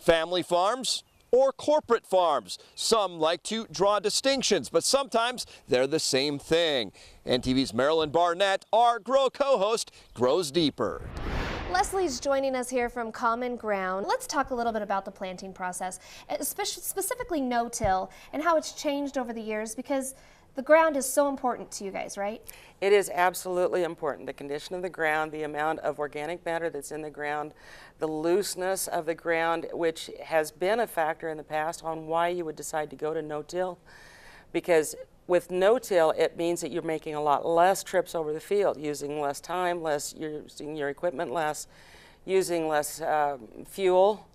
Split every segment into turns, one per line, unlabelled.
Family farms or corporate farms. Some like to draw distinctions, but sometimes they're the same thing. NTV's Marilyn Barnett, our Grow co-host, grows deeper.
Leslie's joining us here from Common Ground. Let's talk a little bit about the planting process, specifically no-till, and how it's changed over the years, because the ground is so important to you guys, right?
It is absolutely important. The condition of the ground, the amount of organic matter that's in the ground, the looseness of the ground, which has been a factor in the past on why you would decide to go to no-till. Because with no-till, it means that you're making a lot less trips over the field, using less time, using your equipment less, using less fuel.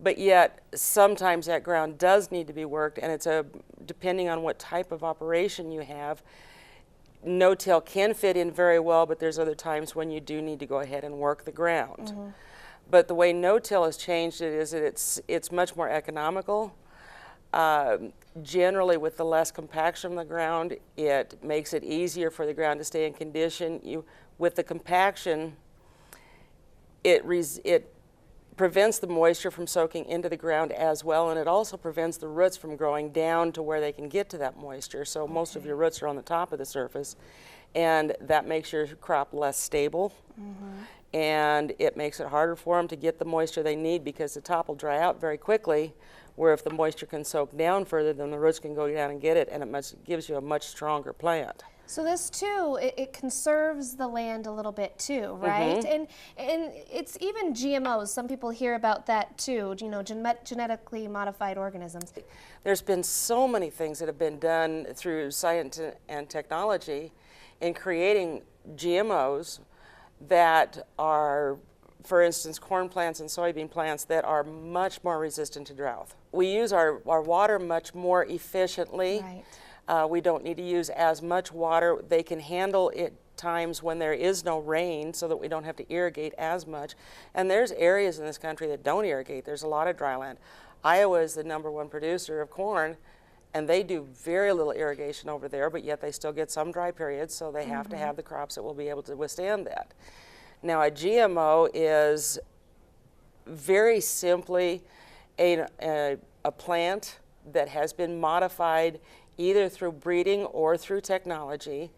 But yet, sometimes that ground does need to be worked, and it's depending on what type of operation you have. No-till can fit in very well, but there's other times when you do need to go ahead and work the ground. But the way no-till has changed it is that it's much more economical. Generally, with the less compaction on the ground, it makes it easier for the ground to stay in condition. With the compaction, it prevents the moisture from soaking into the ground as well, and it also prevents the roots from growing down to where they can get to that moisture. So most of your roots are on the top of the surface, and that makes your crop less stable. And it makes it harder for them to get the moisture they need, because the top will dry out very quickly, where if the moisture can soak down further, then the roots can go down and get it, and it gives you a much stronger plant.
So this too, it conserves the land a little bit too, right? And it's even GMOs. Some people hear about that too, you know, genetically modified organisms.
There's been so many things that have been done through science and technology in creating GMOs that are, for instance, corn plants and soybean plants that are much more resistant to drought. We use our water much more efficiently. We don't need to use as much water. They can handle it times when there is no rain, so that we don't have to irrigate as much. And there's areas in this country that don't irrigate. There's a lot of dry land. Iowa is the #1 producer of corn, and they do very little irrigation over there, but yet they still get some dry periods, so they have to have the crops that will be able to withstand that. Now, a GMO is very simply a plant that has been modified either through breeding or through technology,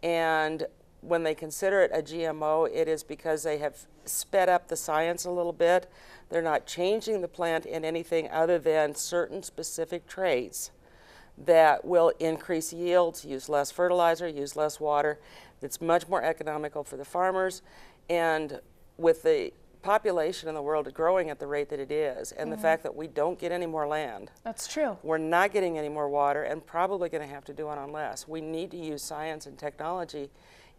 and when they consider it a GMO, it is because they have sped up the science a little bit. They're not changing the plant in anything other than certain specific traits that will increase yields, use less fertilizer, use less water. It's much more economical for the farmers, and with the population in the world growing at the rate that it is, and the fact that we don't get any more land.
That's true.
We're not getting any more water, and probably going to have to do it on less. We need to use science and technology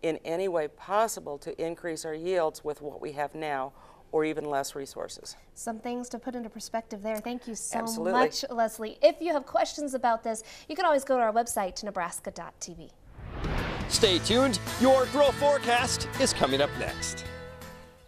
in any way possible to increase our yields with what we have now, or even less resources.
Some things to put into perspective there. Thank you so
Absolutely.
much, Leslie. If you have questions about this, you can always go to our website, to nebraska.tv.
Stay tuned. Your Grow Forecast is coming up next.